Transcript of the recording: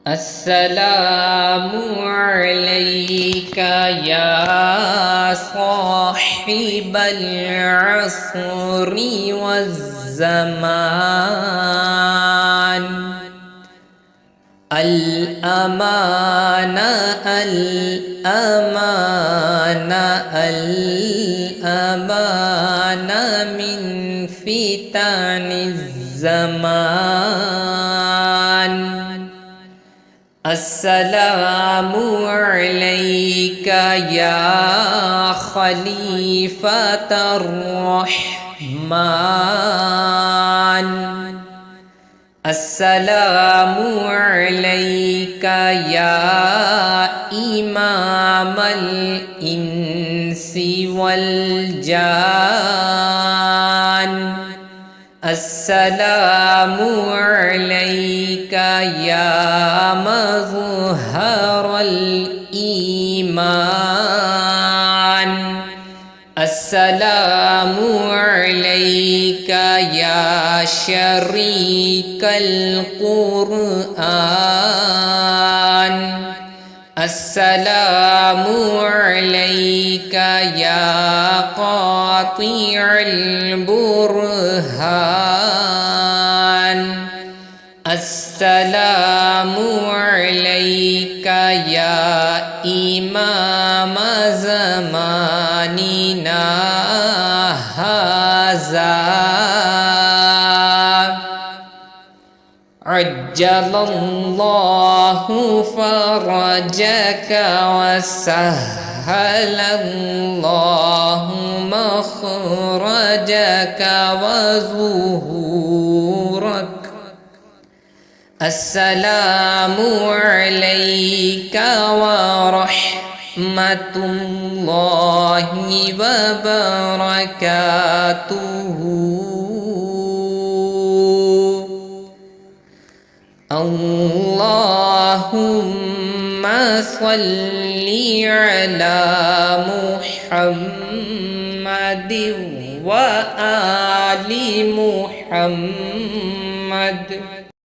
السلام عليك يا صاحب العصر والزمان الأمانة الأمانة الأمانة من فتن الزمان السلام عليك يا خليفة الرحمن السلام عليك يا إمام الإنس والجان السلام عليك يا مظهر الإيمان السلام عليك يا شريك القرآن السلام عليك يا قاطع البرهان السلام عليك يا إمام زماننا هذا عجل الله فرجك وسهل الله مخرجك وظهورك السلام عليك ورحمة الله وبركاته اللهم صل على محمد وآل محمد